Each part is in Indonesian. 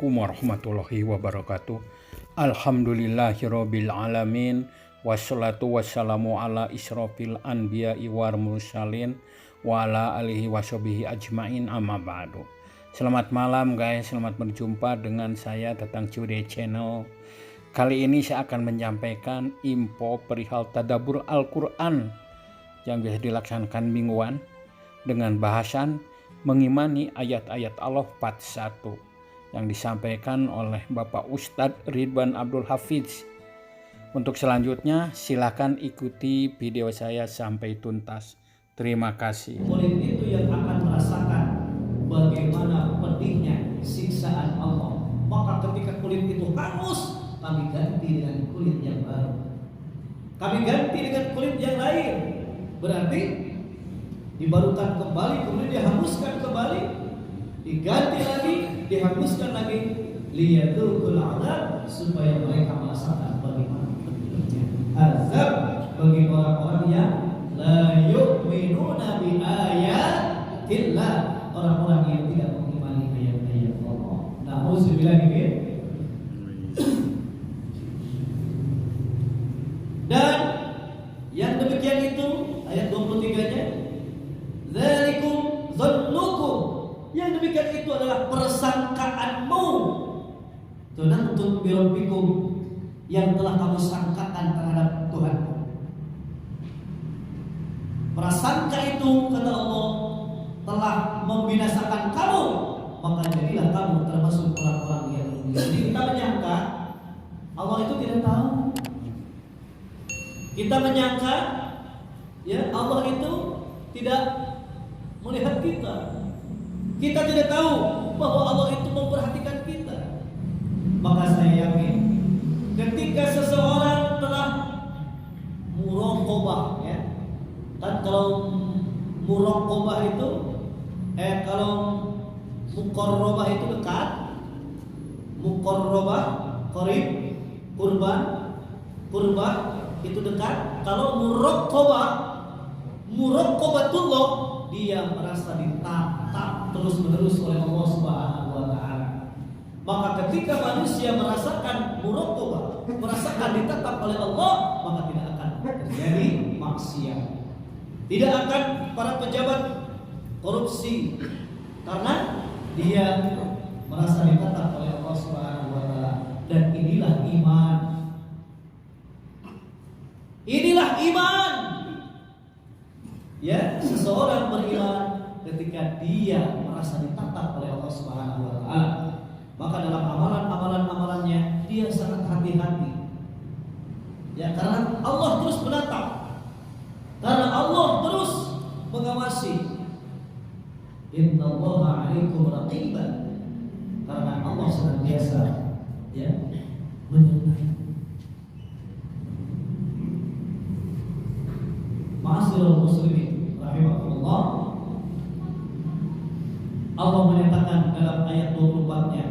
Assalamualaikum warahmatullahi wabarakatuh. Alhamdulillahirabbil alamin. Wassalatu wassalamu ala isrofil anbiya'i war mursalin wa ala alihi washabihi ajmain, amma ba'du. Selamat malam guys, selamat berjumpa dengan saya Tatang Cude Channel. Kali ini saya akan menyampaikan info perihal tadabbur Al-Quran yang biasa dilaksanakan mingguan dengan bahasan mengimani ayat-ayat Allah part 1 yang disampaikan oleh Bapak Ustadz Ridwan Abdul Hafiz. Untuk selanjutnya silakan ikuti video saya sampai tuntas. Terima kasih. Kulit itu yang akan merasakan bagaimana pedihnya siksaan Allah. Maka ketika kulit itu hangus, kami ganti dengan kulit yang baru. Kami ganti dengan kulit yang lain. Berarti dibarukan kembali, kemudian dihanguskan kembali, diganti lagi, dihanguskan lagi, liyadzuqul adzab, supaya mereka merasakan bagaimana pedihnya azab bagi orang-orang yang la yu'minuna bi ayatillah, orang-orang yang tidak mengimani ayat-ayat Allah. Nauzubillah min. Dan yang demikian itu ayat 23-nya, dzalikum dzannukum, yang demikian itu adalah persangkaanmu, tunantum bi rabbikum, yang telah kamu sangkakan terhadap Tuhanmu. Prasangka itu, kata Allah, telah membinasakan kamu, maka jadilah kamu termasuk orang-orang yang rugi. Jadi kita menyangka Allah itu tidak tahu. Kita menyangka ya Allah itu tidak melihat kita. Kita tidak tahu bahwa Allah itu memperhatikan kita. Maka saya yakin ketika seseorang telah muraqabah, ya, kan kalau muraqabah itu kalau muqarrabah itu dekat, muqarrabah qarib, qurbah itu dekat. Kalau muraqabatullah, dia merasa ditatap terus-menerus oleh Allah Subhanahu wa taala. Maka ketika manusia merasakan muraqabah, merasakan ditatap oleh Allah, maka tidak akan terjadi maksiat. Tidak akan para pejabat korupsi karena dia merasa ditatap oleh Allah Subhanahu wa taala. Dan inilah iman. Inilah iman. Ya, seseorang beriman ketika dia merasa ditatap oleh Allah Subhanahu wa taala. Maka dalam amalan-amalannya dia sangat hati-hati. Ya, karena Allah terus menatap. Karena Allah terus mengawasi. Innallaha 'alaikum raqiban. Karena Allah senantiasa ya menyertai. Ma'asyiral muslimin rahimahullah, Allah menyatakan dalam ayat 24-nya,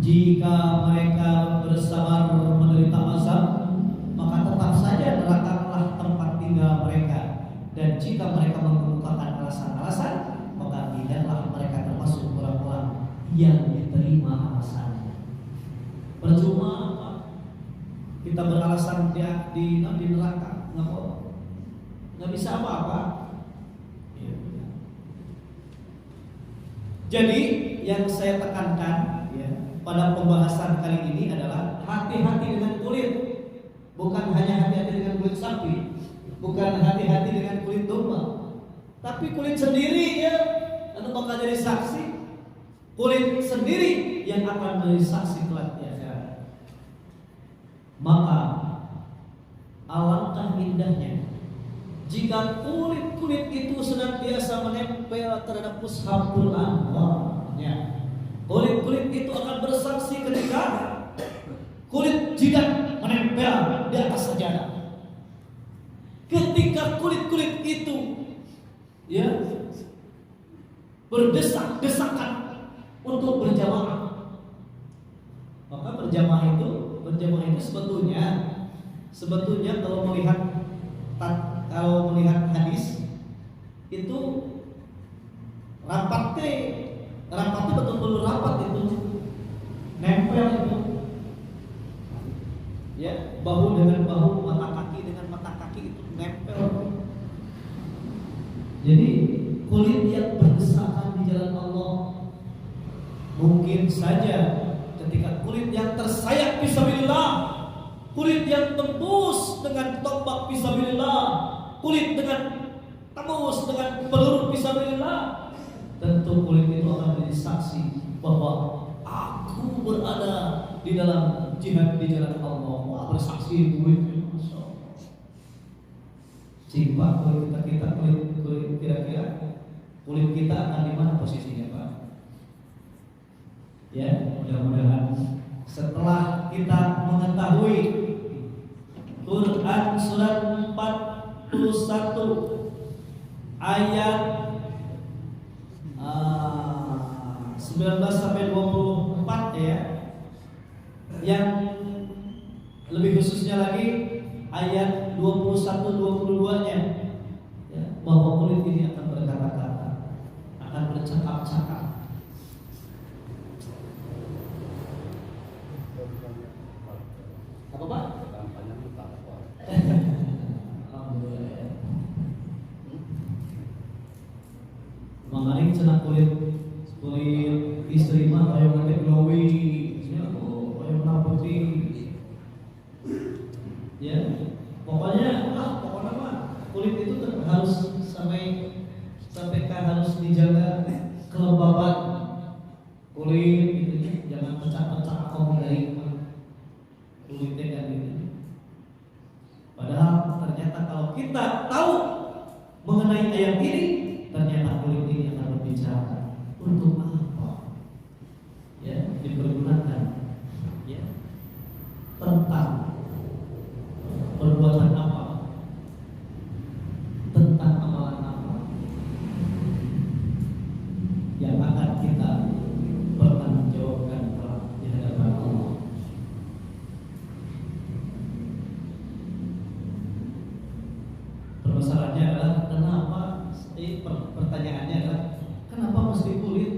jika mereka bersabar menderita azab, maka tetap saja neraka tempat tinggal mereka. Dan jika mereka mengemukakan alasan-alasan, maka tidaklah mereka termasuk orang-orang yang diterima alasannya. Percuma kita beralasan di neraka, nggak bisa apa-apa. Jadi yang saya tekankan ya, pada pembahasan kali ini adalah hati-hati dengan kulit. Bukan hanya hati-hati dengan kulit sapi, bukan hati-hati dengan kulit domba, tapi kulit sendiri ya, atau bakal jadi saksi. Kulit sendiri yang akan menjadi saksi kelak di akhirat. Maka alangkah indahnya jika kulit-kulit itu senantiasa menempel terhadap mushaful anwar, ya. Kulit-kulit itu akan bersaksi ketika kulit jidat menempel di atas sajadah. Ketika kulit-kulit itu ya berdesak-desakan untuk berjamaah, maka berjamaah itu sebetulnya kalau melihat hadis itu rapatnya betul-betul rapat itu nempel itu. Ya, bahu dengan bahu, mata kaki dengan mata kaki itu nempel. Jadi kulit yang berdesakan di jalan Allah, mungkin saja ketika kulit yang tersayat fisabilillah, kulit yang tembus dengan tombak fisabilillah, kulit dengan tembus dengan peluru fisabilillah, tentu kulit itu akan menjadi saksi bahwa aku berada di dalam jihad di jalan Allah. Wah, bersaksi kulit, masya Allah. Cimpak kulit kita kulit kira-kira kulit kita akan di mana posisinya, Pak? Ya, mudah-mudahan setelah kita mengetahui Quran surat 41 ayat 19 sampai 24 ya, yang lebih khususnya lagi ayat 21-22-nya ya, bahwa kulit ini akan berkata-kata, akan bercakap-cakap. Apa Pak? Alhamdulillah. Mengenai cenah kulit istri mah kayak nanti glowing, ya, kayak putih. Ya, pokoknya mah kulit itu harus sampai harus dijaga kelembaban kulit gitu, jangan pecah-pecah atau dari kulitnya kan gitu. Padahal ternyata kalau kita tahu mengenai ayat ini, ternyata kulit ini akan berbicara untuk apa? Ya, dipergunakan ya tentang perbuatan apa, tentang amalan apa yang akan kita pertanggungjawabkan di hadapan Allah. Permasalahannya adalah kenapa? Pertanyaannya adalah kenapa mesti kulit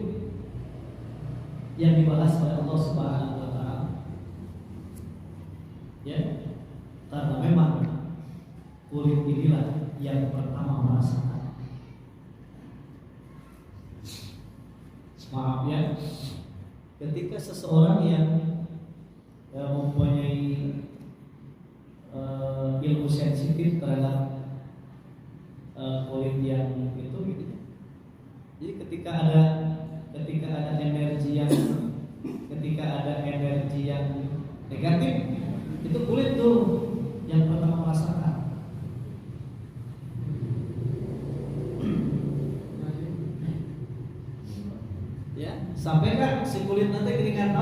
yang dibahas oleh Allah Subhanahu wa Ta'ala? Ya, karena memang kulit inilah yang pertama merasakan. Maaf ya, ketika seseorang yang mempunyai ilmu sensitif terhadap kulit yang itu gitu. Jadi ketika ada energi yang negatif, itu kulit tuh yang pertama merasakan. Ya, sampai kan si kulit nanti keringat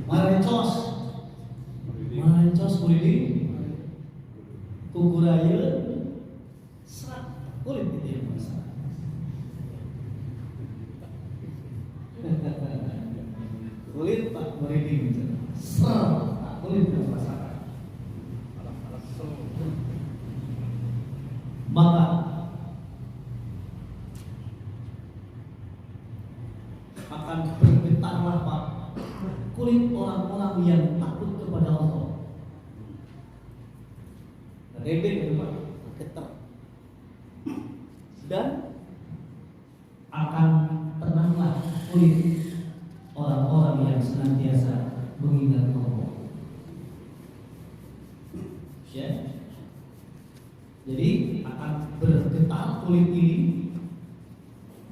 malencos kulit kukuraya serat kulit itu yang merasakan. Kulit Pak merinding, serat kulit yang merasakan. Maka akan bergetarlah Pak kulit orang-orang yang takut kepada Allah. Rebel itu Pak, getar. Dan akan tenanglah kulit orang-orang yang senantiasa mengingat Allah. Ya. Jadi akan bergetar kulit ini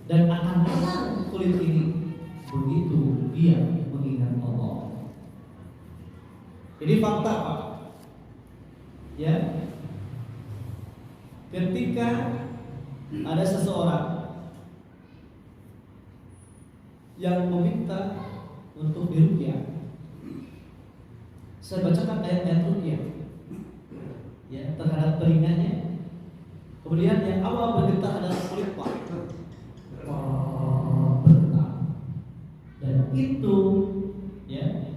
dan akan tenang kulit ini begitu dia mengingat Allah. Jadi fakta Pak. Ya. Ketika ada seseorang yang meminta untuk diruqyah, saya bacakan ayat-ayat ruqyah ya terhadap telinganya. Kemudian yang awal bergetar adalah kulit Pak, bergetar, dan itu ya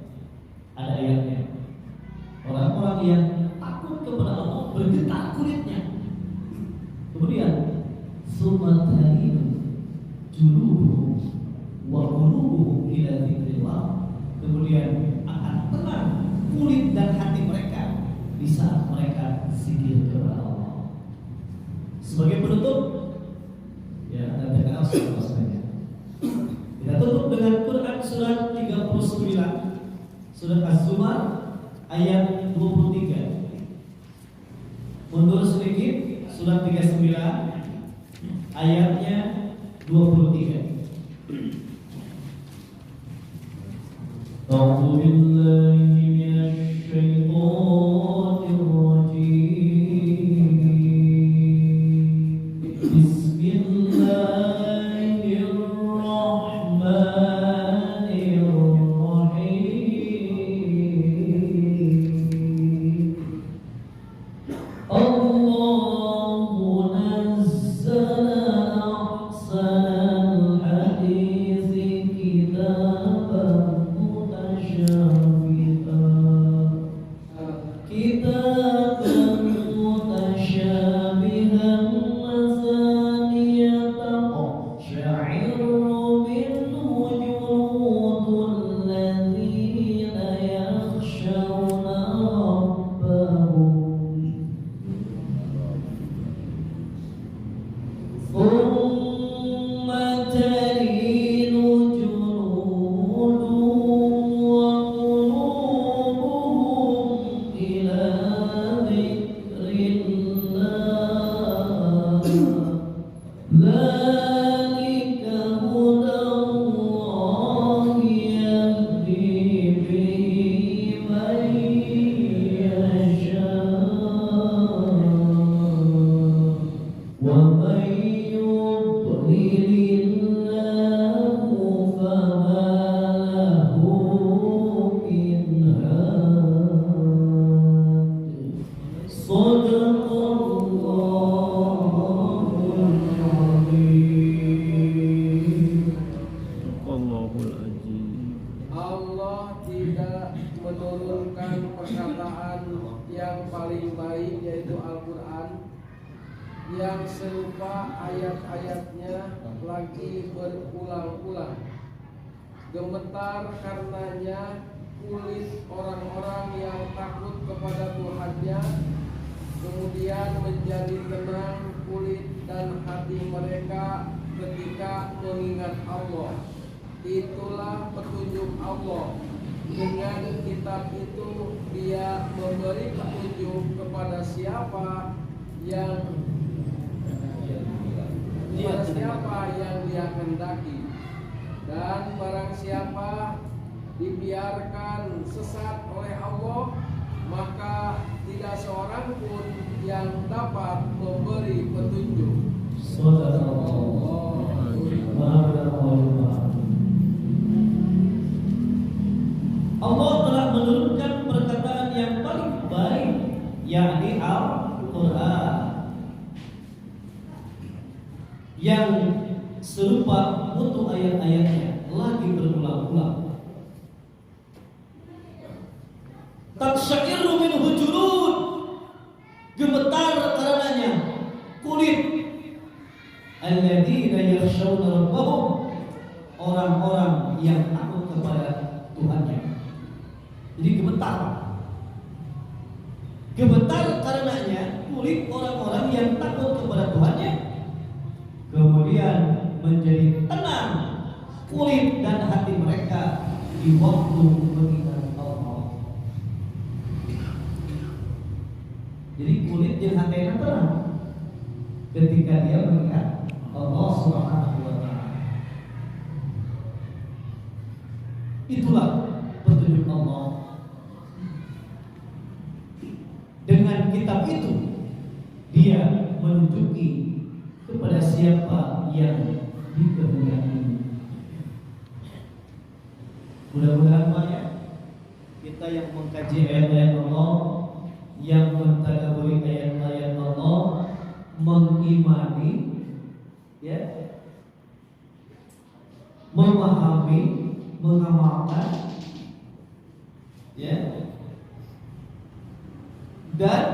ada ayatnya. Orang-orang yang takut kepada Allah bergetar kulitnya. Kemudian sumatahinu julubuhum wa qulubuhum ila dzikrillah. Kemudian kulit dan hati mereka di saat mereka zikir kepada Allah. Sebagai penutup, ya ada terkenal saja. Kita tutup dengan Quran surat 39, surat Az-Zumar ayat 23. Mundur sedikit, surat 39 ayatnya 23. A'udzu billahi minasy syaithanir rajim. Bismillahirrahmanirrahim. Allahu nazzala ahsanal haditsi kitaban Allah tidak menurunkan perkataan yang paling baik, yaitu Al-Quran, yang serupa ayat-ayatnya lagi berulang-ulang. Gemetar karenanya kulit orang-orang yang takut kepada Tuhannya, kemudian menjadi tenang kulit dan hati mereka ketika mengingat Allah. Itulah petunjuk Allah. Dengan kitab itu Dia memberi petunjuk kepada siapa yang Dia kehendaki. Dan barang siapa dibiarkan sesat oleh Allah, maka tidak seorang pun yang dapat memberi petunjuk. Allah telah menurunkan perkataan yang paling baik, yakni Al-Quran, yang serupa mutu ayat-ayatnya lagi berulang-ulang. Taksyairru minhu julud, gemetar karenanya kulit. Alladzina yakhshawna rabbahum, orang-orang yang takut kepada Tuhannya. Jadi gemetar karenanya kulit orang-orang yang takut kepada Tuhannya, kemudian menjadi tenang kulit dan hati mereka di waktu mengingat Allah. Jadi kulit dan hati tenang ketika dia mengingat Allah Subhanahu wa Ta'ala. Itulah petunjuk Allah. Dengan kitab itu Dia menunjuki kepada siapa yang dikehendaki. Mudah-mudahan banyak kita yang mengkaji ayat-ayat Allah, yang mentadabburi ayat-ayat Allah, mengimani, ya, memahami, mengamalkan, ya, dan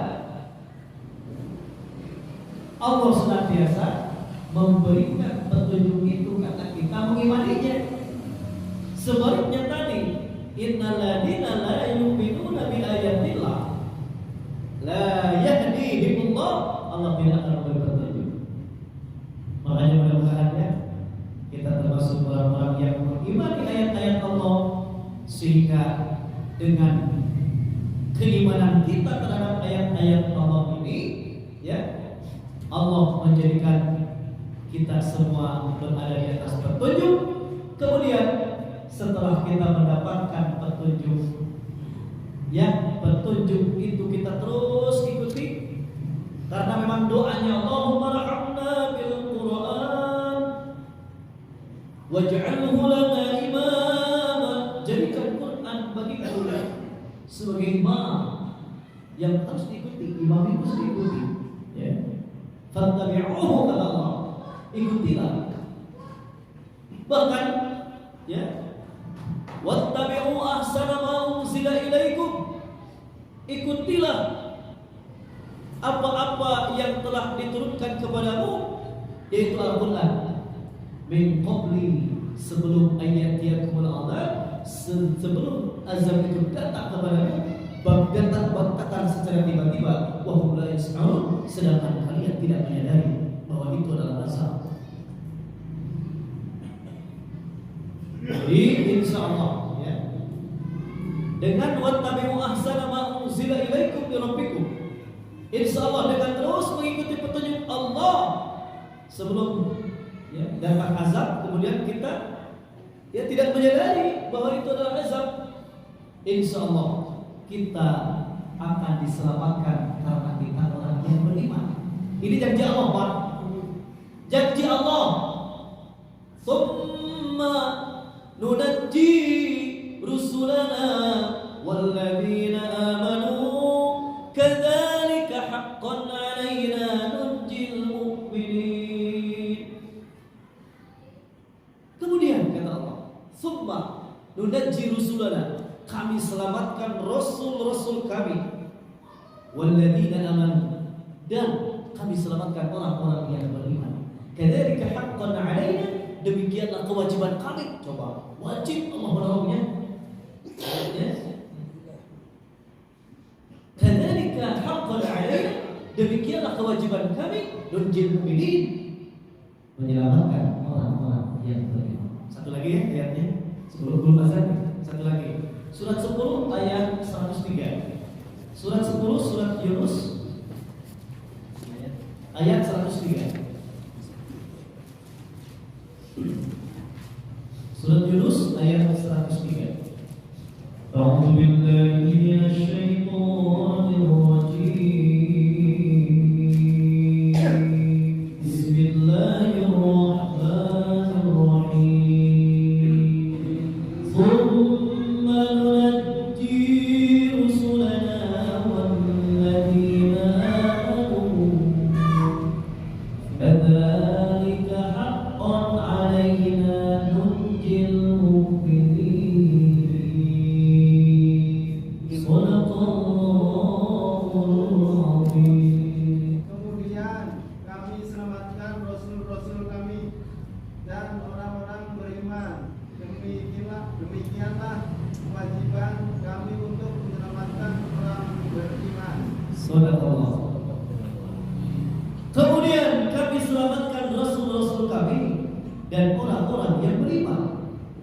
Allah senantiasa memberikan petunjuk itu karena kita mengimaninya. Sebaliknya tadi, innal ladzina la yu'minuna Allah tidak akan memberi petunjuk. Makanya mudah-mudahan ya kita termasuk orang-orang yang mengimani ayat-ayat Allah, sehingga dengan keimanan kita terhadap ayat-ayat Allah ini, ya, Allah menjadikan kita semua berada di atas petunjuk. Kemudian setelah kita mendapatkan petunjuk, ya, petunjuk itu kita terus ikuti, karena memang doanya Allahumma rahamna bil Quran waj'alhu lana imama. Jadikan Quran bagiku sebagai imam yang harus diikuti, imam itu harus diikuti, ya. Fattabi'uhu kata Allah, ikutilah. Bahkan, ya, wattabi'u ahsana ma unzila ilaikum, ikutilah apa-apa yang telah diturunkan kepadamu, yaitu Al-Quran, min qabli, sebelum ayat yakumul azab, sebelum azab itu datang kepadamu, datang secara tiba-tiba, wa hum la yas'urun, sedangkan kalian tidak menyadari bahwa itu adalah azab. Jadi insyaallah, ya, dengan wattabi'u ahsana ma unzila ilaikum min rabbikum, insyaallah dengan terus mengikuti petunjuk Allah sebelum, ya, datang azab, kemudian kita, ya, tidak menyadari bahwa itu adalah azab, insyaallah kita akan diselamatkan karena kita orang yang beriman. Ini janji Allah, Pak. Janji Allah. Tsumma nunajji rusulana walladzina amanu kadzalika haqqan 'alaina nunjil mu'minin. Kemudian kata Allah, tsumma nunajji rusulana, kami selamatkan rasul-rasul kami, walladzina amanu, dan kami selamatkan orang-orang yang beriman. Kadzalika haqqan 'alaina, demikianlah kewajiban kami. Coba, wajib Allah menolongnya. Ya. Kadzalika haqqan 'alaina, demikianlah kewajiban kami, nunjil mu'minin, menyelamatkan orang-orang yang beriman. Satu lagi ya ayatnya, sebelum azan. Satu lagi. Surat 10 ayat 103. Surat 10 surat Yunus ayat 103. Surat Yunus ayat 103. A'udzu billahi minasy syaithanir rajim. Bismillahirrahmanirrahim. Tsumma nunajji rusulana walladzina amanu kadzalika haqqan 'alaina nunjil mu'minin. Shadaqallahul 'azim. Kemudian kami selamatkan rasul-rasul kami dan orang-orang beriman. Demikianlah kewajiban kami untuk menyelamatkan orang beriman. Shadaqallah. Kemudian kami selamatkan rasul-rasul kami dan orang-orang yang beriman.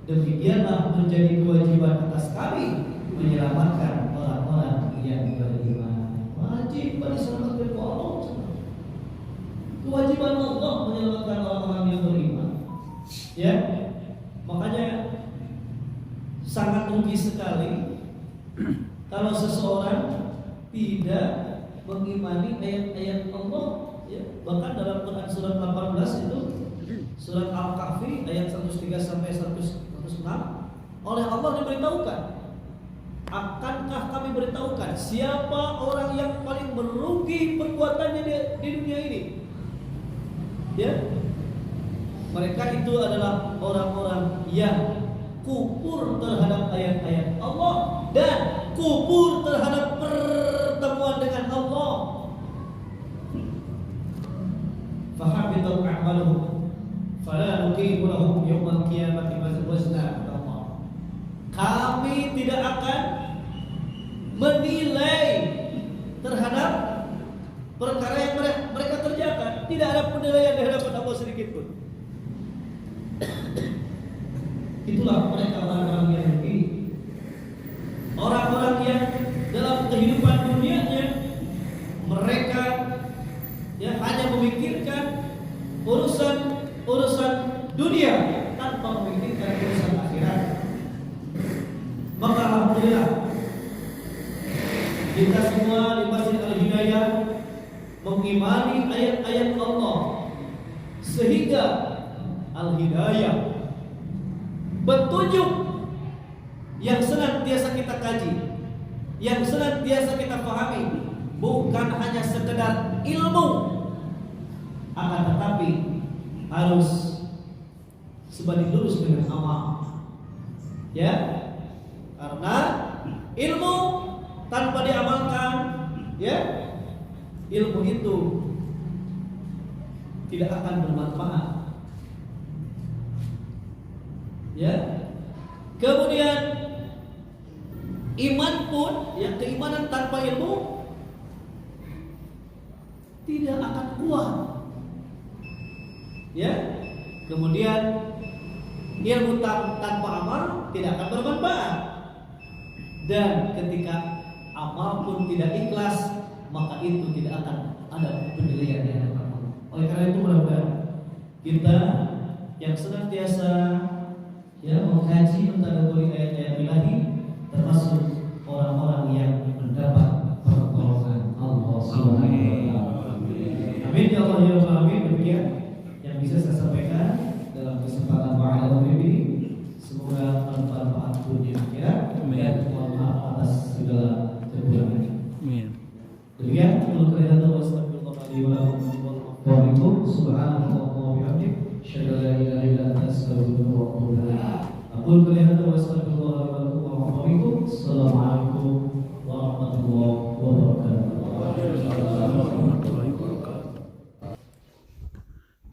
Demikianlah menjadi kewajiban atas kami menyelamatkan orang-orang yang beriman. Wajib diselamatkan Allah. Kewajiban Allah menyelamatkan orang-orang yang beriman. Ya, makanya sangat rugi sekali kalau seseorang tidak mengimani ayat-ayat Allah, ya. Bahkan dalam Quran surat 18 itu, surat Al-Kahfi ayat 103 sampai 106, oleh Allah diberitahukan, akankah kami beritahukan siapa orang yang paling merugi perbuatannya di dunia ini? Ya, mereka itu adalah orang-orang yang kufur terhadap ayat-ayat Allah dan kufur terhadap pertemuan dengan Allah. Fahabitat a'maluhum fala nuqimu lahum yawmal qiyamati wazna. Kami tidak akan menilai terhadap perkara yang mereka penilaian di hadapan Allah sedikit pun. Itulah mereka orang-orang yang begini. Orang-orang yang dalam kehidupan dunianya mereka hanya memikirkan urusan dunia tanpa memikirkan urusan akhirat. Maka alhamdulillah kita semua di Masjid Al-Hidayah mengimani ayat-ayat Allah sehingga Al-Hidayah petunjuk yang senantiasa kita kaji, yang senantiasa kita pahami, bukan hanya sekedar ilmu, akan tetapi harus sebanding lurus dengan amal. Ya, karena ilmu tanpa diamalkan, ilmu itu tidak akan bermanfaat. Kemudian iman pun, keimanan tanpa ilmu tidak akan kuat. Kemudian ilmu tanpa amal tidak akan bermanfaat. Dan ketika amal pun tidak ikhlas, maka itu tidak akan ada penilaian di hadapan Allah. Oleh karena itu mudah-mudahan kita yang senantiasa mengkaji mentadabburi ayat-ayat Ilahi termasuk orang-orang yang mendapat pertolongan Allah Subhanahu wa taala. Amin ya Allah ya Rabbal alamin. Demikian yang bisa saya sampaikan dalam kesempatan wa'ala ini. Semoga bermanfaat dunia akhirat. Dan mohon maaf atas segala kekurangan. Amin. Demikian untuk kalian wassalamualaikum warahmatullahi wabarakatuh. Subhanallah wa bihamdihi, asyhadu an la ilaha illa anta, astaghfiruka wa atubu ilaik. Aqulu qawli hadza wa astaghfirullah li wa lakum wa a'udzu Assalamualaikum warahmatullahi wabarakatuh.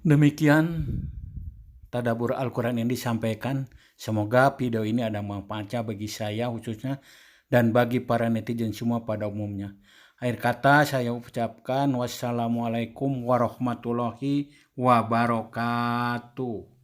Demikian tadabbur Al-Quran yang disampaikan. Semoga video ini ada manfaatnya bagi saya khususnya dan bagi para netizen semua pada umumnya. Akhir kata saya ucapkan wassalamualaikum warahmatullahi wabarakatuh.